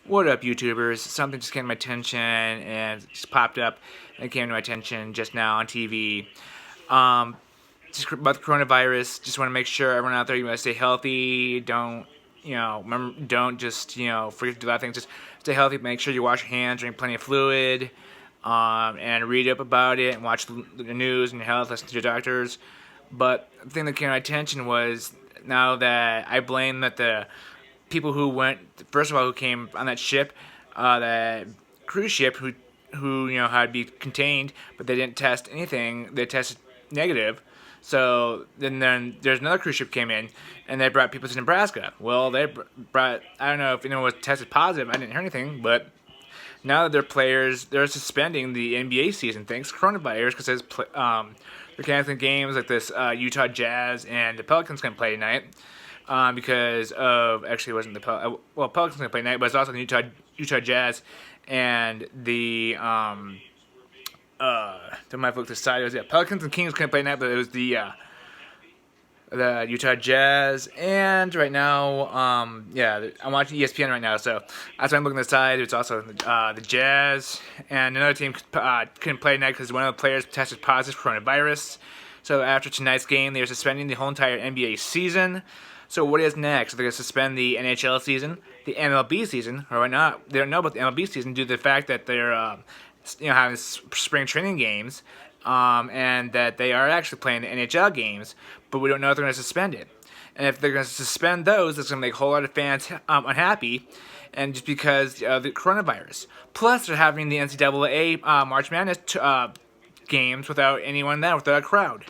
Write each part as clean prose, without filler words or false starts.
What up, YouTubers? Something just came to my attention and it just popped up and it came to my attention just now on TV. Um, just about the coronavirus. Just want to make sure everyone out there, you want to stay healthy. Don't, remember, don't just, forget to do a lot of things. Just stay healthy. Make sure you wash your hands, drink plenty of fluid, and read up about it and watch the news and your health, listen to your doctors. But the thing that came to my attention was now that I blame that the people who went, first of all, who came on that ship, that cruise ship, who had to be contained, but they didn't test anything. They tested negative. So then there's another cruise ship came in, and they brought people to Nebraska. Well, they brought, I don't know if anyone was tested positive. I didn't hear anything, but now that they're players, they're suspending the NBA season thanks to coronavirus because they're canceling games like this Utah Jazz and the Pelicans can play tonight because of, actually it wasn't the Pelicans can play tonight, but it's also the Utah Jazz and the don't mind if I look to the side. It was Pelicans and Kings couldn't play tonight, but it was the Utah Jazz, and right now, I'm watching ESPN right now, so that's why I'm looking at the side. It's also the Jazz, and another team couldn't play tonight because one of the players tested positive for coronavirus. So after tonight's game, they are suspending the whole entire NBA season. So what is next? They're going to suspend the NHL season, the MLB season, or why not? They don't know about the MLB season due to the fact that they're having spring training games, and that they are actually playing the NHL games, but we don't know if they're going to suspend it. And if they're going to suspend those, it's going to make a whole lot of fans unhappy, and just because of the coronavirus. Plus, they're having the NCAA March Madness games without anyone there, without a crowd.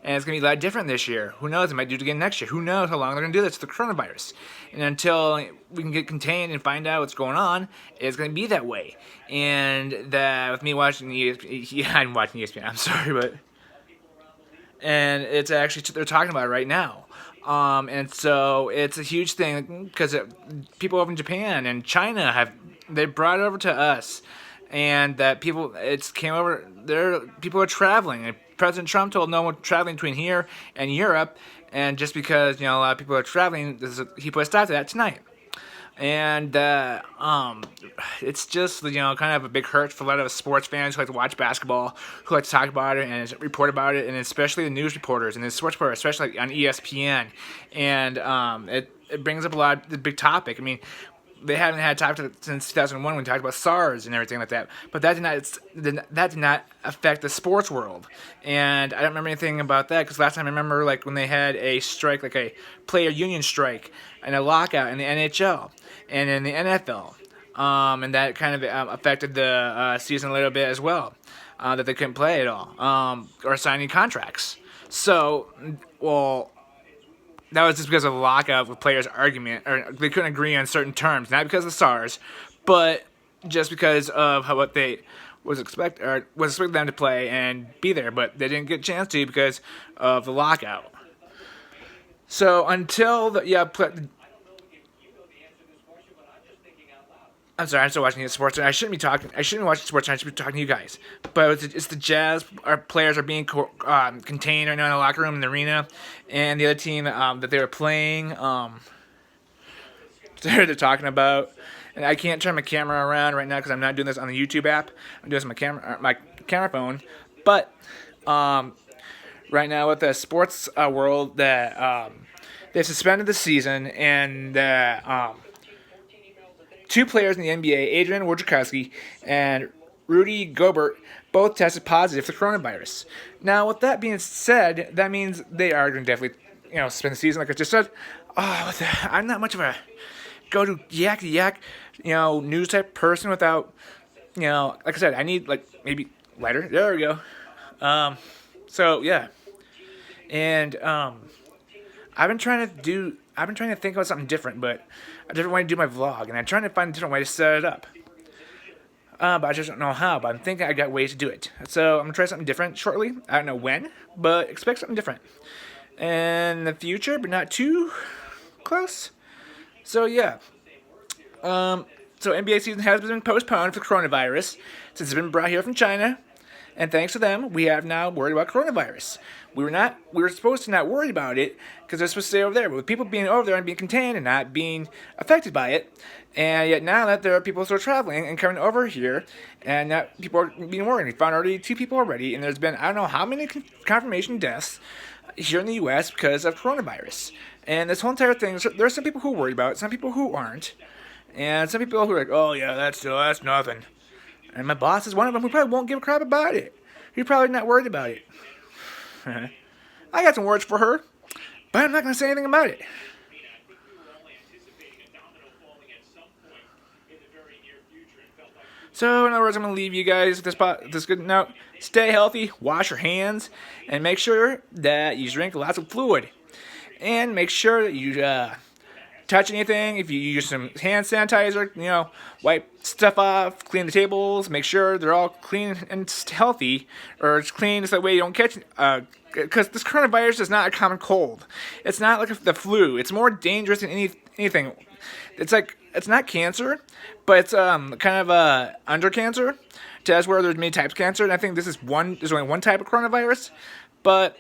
And it's going to be a lot different this year. Who knows? They might do it again next year. Who knows how long they're going to do this with the coronavirus. And until we can get contained and find out what's going on, it's going to be that way. And that with me watching ESPN, I'm watching ESPN, I'm sorry, but... And it's actually, they're talking about it right now. And so it's a huge thing because people over in Japan and China they brought it over to us. And that people, people are traveling. And President Trump told no one traveling between here and Europe. And just because, a lot of people are traveling, he put a stop to that tonight. And it's just, kind of a big hurt for a lot of sports fans who like to watch basketball, who like to talk about it and report about it, and especially the news reporters and the sports reporters, especially on ESPN. And it brings up a lot of the big topic. I mean, they haven't had talk since 2001 when we talked about SARS and everything like that. But that did not affect the sports world. And I don't remember anything about that because last time I remember when they had a strike, like a player union strike and a lockout in the NHL and in the NFL. And that kind of affected the season a little bit as well, that they couldn't play at all or sign any contracts. So, that was just because of the lockout with players' argument, or they couldn't agree on certain terms, not because of SARS, but just because of what they was expecting them to play and be there, but they didn't get a chance to because of the lockout. So until I'm sorry, I'm still watching the sports. I shouldn't be watching sports. I should be talking to you guys. But it's the Jazz. Our players are being contained right now in the locker room in the arena, and the other team that they were playing, they're talking about. And I can't turn my camera around right now because I'm not doing this on the YouTube app. I'm doing this on my camera phone. But right now with the sports world, that they suspended the season, and two players in the NBA, Adrian Wojciechowski and Rudy Gobert, both tested positive for coronavirus. Now, with that being said, that means they are going to definitely, suspend the season, like I just said. I'm not much of a go-to yak, news type person without, like I said, I need, maybe lighter. There we go. So, yeah. And, I've been trying to think about something different, but a different way to do my vlog, and I'm trying to find a different way to set it up. But I just don't know how, but I'm thinking I got ways to do it. So I'm going to try something different shortly. I don't know when, but expect something different in the future, but not too close. So yeah. So NBA season has been postponed for coronavirus since it's been brought here from China. and thanks to them, we have now worried about coronavirus. We were supposed to not worry about it because they're supposed to stay over there. But with people being over there and being contained and not being affected by it, and yet now that there are people still traveling and coming over here, and that people are being worried. We found already 2 people already, and there's been I don't know how many confirmation deaths here in the U.S. because of coronavirus. And this whole entire thing, there's some people who are worried about it, some people who aren't, and some people who are like, oh yeah, that's nothing. And my boss is one of them who probably won't give a crap about it. He's probably not worried about it. I got some words for her, but I'm not going to say anything about it. So, in other words, I'm going to leave you guys with this good note. Stay healthy, wash your hands, and make sure that you drink lots of fluid. And make sure that you touch anything. If you use some hand sanitizer, wipe stuff off, clean the tables, make sure they're all clean and healthy, or it's clean so that way you don't catch. Because this coronavirus is not a common cold. It's not like the flu. It's more dangerous than anything. It's not cancer, but it's kind of under cancer. That's where there's many types of cancer, and I think there's only one type of coronavirus, but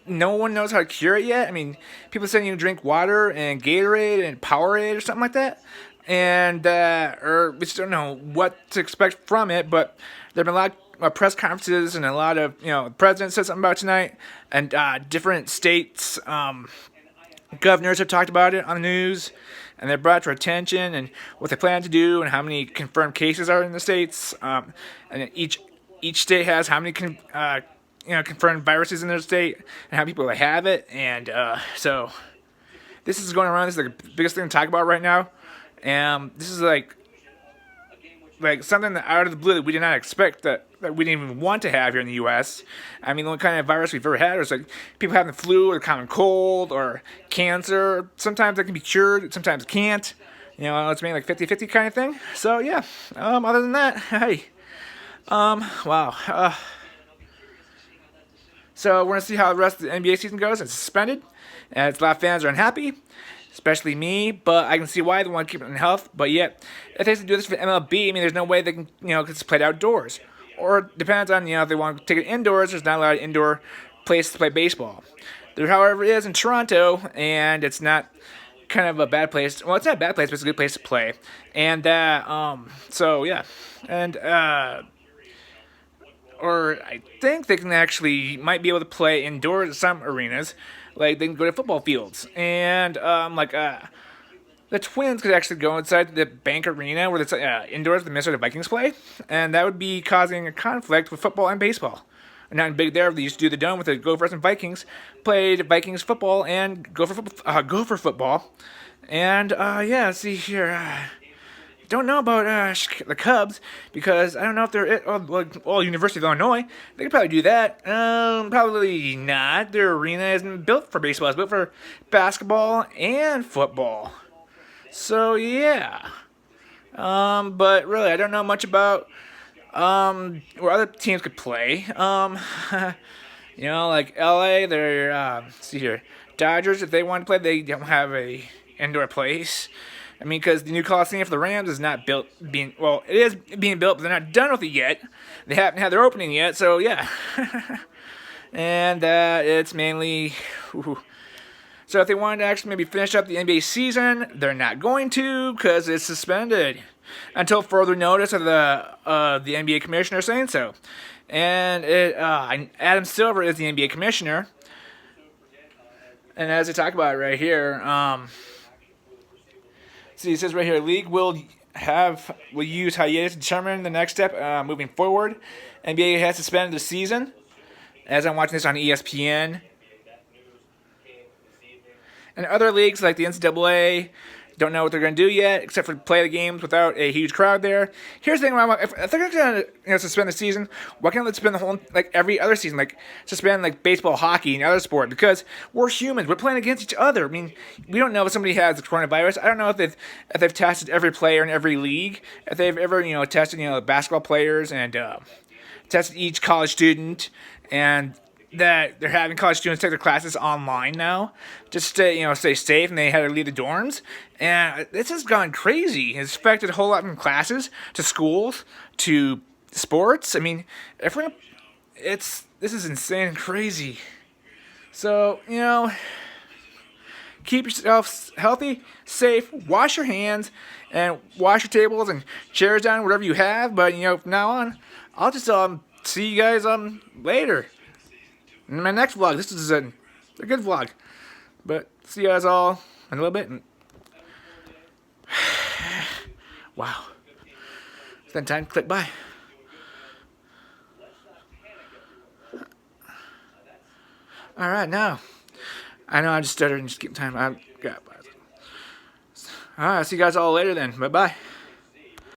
no one knows how to cure it yet. I mean, people saying you drink water and Gatorade and Powerade or something like that, and or we just don't know what to expect from it. But there've been a lot of press conferences and a lot of the president said something about it tonight, and different states governors have talked about it on the news, and they're brought to our attention and what they plan to do and how many confirmed cases are in the states, and each state has how many confirmed viruses in their state and how people have it, and so this is going around. This is the biggest thing to talk about right now, and this is like something that out of the blue that we did not expect, that we didn't even want to have here in the U.S. I mean, the only kind of virus we've ever had was like people having the flu or the common cold or cancer. Sometimes it can be cured, sometimes it can't. It's mainly like 50-50 kind of thing. So yeah, other than that, hey, wow. So we're going to see how the rest of the NBA season goes. It's suspended, and a lot of fans are unhappy, especially me, but I can see why they want to keep it in health. But yet, if they have to do this for MLB, I mean, there's no way they can, because it's played outdoors. Or it depends on, if they want to take it indoors, there's not a lot of indoor places to play baseball. There, however, is in Toronto, and it's not kind of a bad place. Well, it's not a bad place, but it's a good place to play. And, so, yeah. And, or I think they might be able to play indoors at some arenas. Like, they can go to football fields. And, the Twins could actually go inside the Bank Arena where it's indoors the Minnesota Vikings play. And that would be causing a conflict with football and baseball. Not big there. They used to do the Dome with the Gophers and Vikings. Played Vikings football and Gopher football. And, let's see here. Don't know about the Cubs because I don't know if they're University of Illinois. They could probably do that. Probably not. Their arena isn't built for baseball. It's built for basketball and football. So yeah. But really, I don't know much about where other teams could play. Like LA, they're let's see here. Dodgers, if they want to play, they don't have a indoor place. I mean, because the new Coliseum for the Rams is not it is being built, but they're not done with it yet. They haven't had their opening yet, so yeah. And it's mainly... So if they wanted to actually maybe finish up the NBA season, they're not going to because it's suspended until further notice of the NBA commissioner saying so. And Adam Silver is the NBA commissioner. And as I talk about it right here... See, it says right here, league will use hiatus to determine the next step moving forward. NBA has suspended the season. As I'm watching this on ESPN. And other leagues like the NCAA don't know what they're going to do yet, except for play the games without a huge crowd there. Here's the thing: if they're going to suspend the season, why can't they suspend the whole every other season, suspend baseball, hockey, and other sport? Because we're humans, we're playing against each other. I mean, we don't know if somebody has the coronavirus. I don't know if they've tested every player in every league, if they've ever tested the basketball players and tested each college student and. That they're having college students take their classes online now, just to stay safe, and they had to leave the dorms. And this has gone crazy. It's affected a whole lot from classes to schools to sports. I mean, if we're this is insane and crazy. So, you know, keep yourself healthy, safe, wash your hands, and wash your tables and chairs down, whatever you have. But, you know, from now on, I'll just see you guys later in my next vlog. This is a good vlog. But see you guys all in a little bit. And wow. Spend time, click by. Alright, now. I know I just stuttered and just keep time. Alright, see you guys all later then. Bye-bye.